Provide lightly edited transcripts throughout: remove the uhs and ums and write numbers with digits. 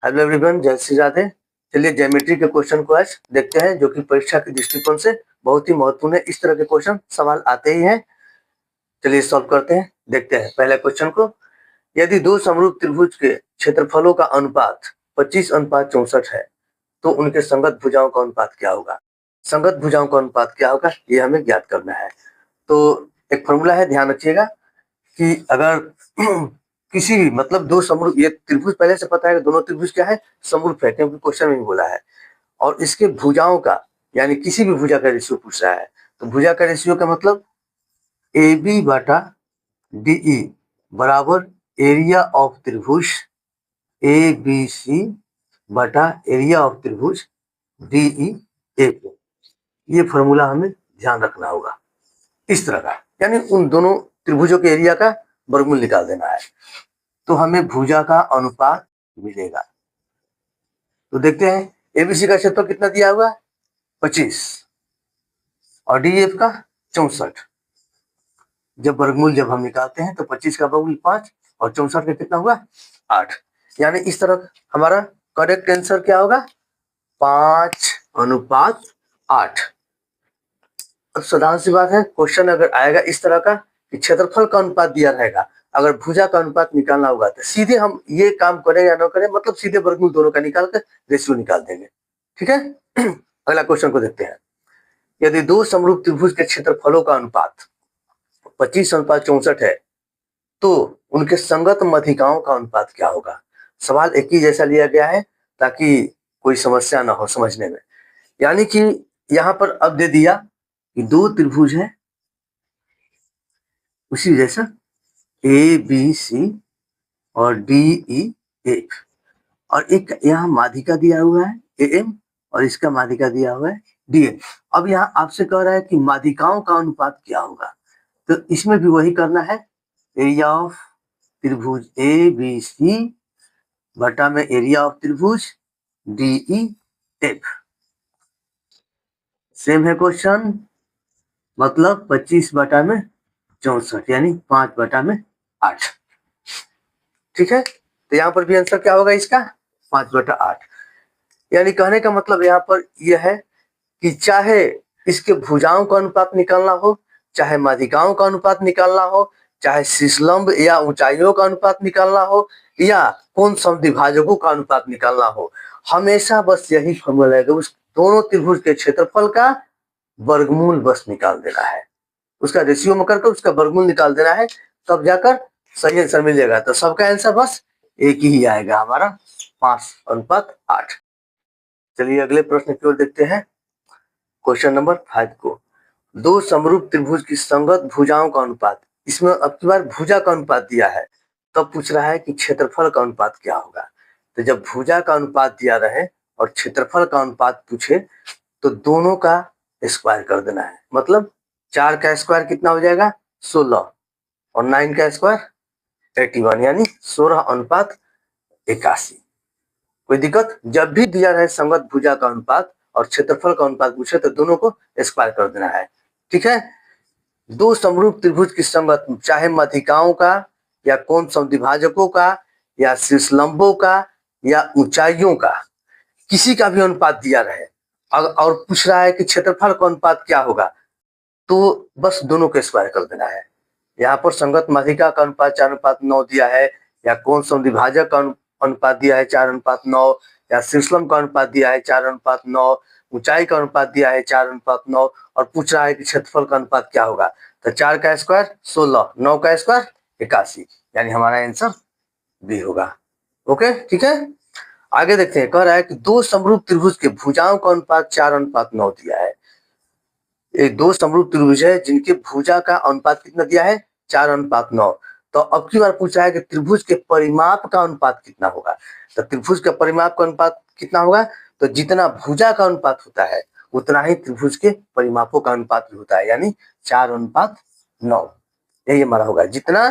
Hello everyone, जय श्री राधे। चलिए geometry के क्वेश्चन को आज देखते हैं, जो कि परीक्षा के दृष्टिकोण से बहुत ही महत्वपूर्ण है। इस तरह के क्वेश्चन सवाल आते ही हैं। चलिए सॉल्व करते हैं। देखते हैं पहले क्वेश्चन को। यदि दो समरूप त्रिभुज के क्षेत्रफलों का अनुपात 25:64 है, तो उनके संगत भुजाओं का अनुपात क्या होगा। संगत भुजाओं का अनुपात क्या होगा, ये हमें ज्ञात करना है। तो एक फॉर्मूला है, ध्यान रखिएगा कि अगर किसी भी मतलब दो समरूप, ये त्रिभुज पहले से पता है कि दोनों त्रिभुज क्या है, समरूप है, क्योंकि क्वेश्चन में भी बोला है। और इसके भुजाओं का, यानी किसी भी भुजा का रेशियो पूछ रहा है, तो भुजा का रेशियो का मतलब ए बी बटा डी ई बराबर एरिया ऑफ त्रिभुज ए बी सी बटा एरिया ऑफ त्रिभुज डी ई ए। ये फॉर्मूला हमें ध्यान रखना होगा इस तरह का, यानी उन दोनों त्रिभुजों के एरिया का वर्गमूल निकाल देना है, तो हमें भुजा का अनुपात मिलेगा। तो देखते हैं, एबीसी का क्षेत्रफल कितना दिया हुआ है, 25, और डीएफ का 64। जब वर्गमूल जब हम निकालते हैं तो 25 का वर्गमूल 5 और 64 का कितना हुआ, 8। यानी इस तरह हमारा करेक्ट आंसर क्या होगा, 5:8। अब साधारण सी बात है, क्वेश्चन अगर आएगा इस तरह का कि क्षेत्रफल का अनुपात दिया रहेगा, अगर भुजा का अनुपात निकालना होगा तो सीधे हम ये काम करें या ना करें, मतलब सीधे वर्गमूल दोनों का निकाल कर रेशियो निकाल देंगे। ठीक है। अगला क्वेश्चन को देखते हैं। यदि दो समरूप त्रिभुज के क्षेत्रफलों का अनुपात 25:64 है, तो उनके संगत माध्यिकाओं का अनुपात क्या होगा। सवाल एक ही जैसा लिया गया है ताकि कोई समस्या ना हो समझने में। यानी कि यहाँ पर अब दे दिया कि दो त्रिभुज है उसी जैसा ए बी सी और डी ई एफ, और एक यहाँ माध्यिका दिया हुआ है ए एम, और इसका माध्यिका दिया हुआ है डी एम। अब यहाँ आपसे कह रहा है कि माध्यिकाओं का अनुपात क्या होगा, तो इसमें भी वही करना है, एरिया ऑफ त्रिभुज ए बी सी बटा में एरिया ऑफ त्रिभुज डी ई एफ। सेम है क्वेश्चन, मतलब 25/64 यानी 5/8। ठीक है, तो यहाँ पर भी आंसर क्या होगा इसका, 5/8। यानी कहने का मतलब यहाँ पर यह है कि चाहे इसके भुजाओं का अनुपात निकालना हो, चाहे माध्यिकाओं का अनुपात निकालना हो, चाहे शीर्षलंब या ऊंचाइयों का अनुपात निकालना हो, या कोण समद्विभाजकों का अनुपात निकालना हो, हमेशा बस यही फॉर्मूला है कि उस दोनों त्रिभुज के क्षेत्रफल का वर्गमूल बस निकाल देना है, उसका रेशियो में करके उसका वर्गमूल निकाल देना है, तब जाकर सही आंसर मिलेगा। तो सबका आंसर बस एक ही आएगा हमारा, 5:8। चलिए अगले प्रश्न की ओर देखते हैं, क्वेश्चन नंबर 5 को। दो समरूप त्रिभुज की संगत भुजाओं का अनुपात, इसमें अब की बार भुजा का अनुपात दिया है, तब पूछ रहा है कि क्षेत्रफल का अनुपात क्या होगा। तो जब भुजा का अनुपात दिया रहे और क्षेत्रफल का अनुपात पूछे, तो दोनों का स्क्वायर कर देना है। मतलब 4 का स्क्वायर कितना हो जाएगा, 16, और 9 का स्क्वायर 81, यानी 16:81। कोई दिक्कत, जब भी दिया रहे संगत भुजा का अनुपात और क्षेत्रफल का अनुपात पूछे तो दोनों को स्क्वायर कर देना है। ठीक है। दो समरूप त्रिभुज की संगत, चाहे माध्यिकाओं का या कोण समद्विभाजकों का या शीर्षलंबों का या ऊंचाइयों का, किसी का भी अनुपात दिया रहे और पूछ रहा है कि क्षेत्रफल का अनुपात क्या होगा, तो बस दोनों को स्क्वायर कर देना है। यहाँ पर संगत माध्यिका का अनुपात 4:9 दिया है, या कोण समद्विभाजक का अनुपात दिया है 4:9, या शीर्षलंब का अनुपात दिया है 4:9, ऊंचाई का अनुपात दिया है 4:9, और पूछ रहा है कि क्षेत्रफल का अनुपात क्या होगा। तो 4 का स्क्वायर 16, 9 का स्क्वायर 81, यानी हमारा आंसर बी होगा। ओके, ठीक है। आगे देखते हैं, कह रहा है कि दो समरूप त्रिभुज के भुजाओं का अनुपात 4:9 दिया है। ये दो समरूप त्रिभुज है जिनके भुजा का अनुपात कितना दिया है, 4:9। तो अब की बार पूछा है कि त्रिभुज के परिमाप का अनुपात कितना होगा। तो त्रिभुज का परिमाप का अनुपात कितना होगा, तो जितना भुजा का अनुपात होता है उतना ही त्रिभुज के परिमापों का अनुपात भी होता है, यानी 4:9। यही हमारा होगा, जितना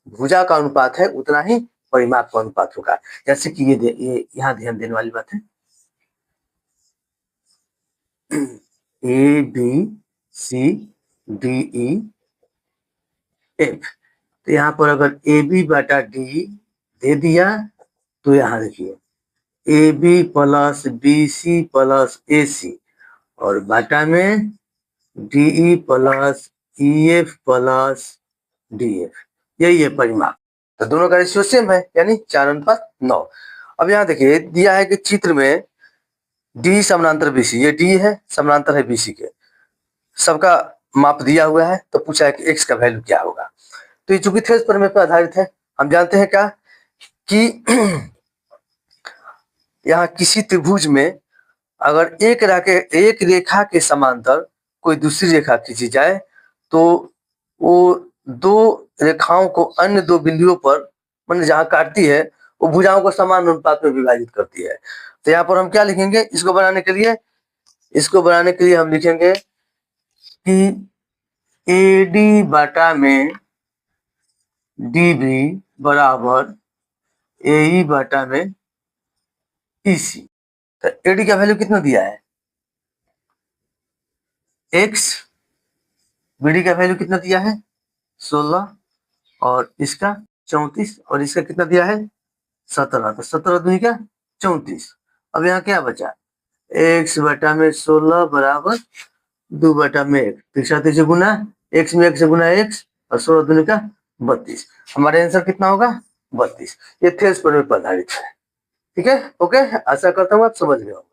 भुजा का अनुपात है उतना ही परिमाप का अनुपात होगा। जैसे कि ये यहाँ ध्यान देने वाली बात है, A B C D E F. तो यहाँ पर अगर ए बी बटा डी दे दिया, तो यहाँ देखिए AB plus BC plus AC और बाटा में DE plus EF plus DF, यही है परिमाप। तो दोनों का रेशियो सेम है, यानी 4:9। अब यहाँ देखिए दिया है कि चित्र में D समानांतर BC, ये D है समानांतर है BC के, सबका माप दिया हुआ है। तो पूछा है कि x का वैल्यू क्या होगा। तो ये चूंकि थेस प्रमेय पर आधारित है, हम जानते हैं क्या कि यहाँ किसी त्रिभुज में अगर एक रेखा के समांतर कोई दूसरी रेखा खींची जाए तो वो दो रेखाओं को अन्य दो बिंदुओं पर, मतलब जहां काटती है, वो भुजाओं को समान अनुपात में विभाजित करती है। तो यहाँ पर हम क्या लिखेंगे इसको बनाने के लिए? इसको बनाने के लिए हम लिखेंगे कि AD बाटा में DB बराबर AE बाटा में EC। तो AD का वैल्यू कितना दिया है? x, BD का वैल्यू कितना दिया है? 16 और इसका 34 और इसका कितना दिया है? 17। तो 17 दूनी का 34। अब यहाँ क्या बचा? x बटा में 16 बराबर 2 बटा में 1, तीसरा से गुना, x में 1 से गुना x और 16 दूनी का 32। हमारा आंसर कितना होगा? 32। ये थेस प्रमेय पर आधारित है। ठीक है, ओके, आशा करता हूँ आप समझ गए हो।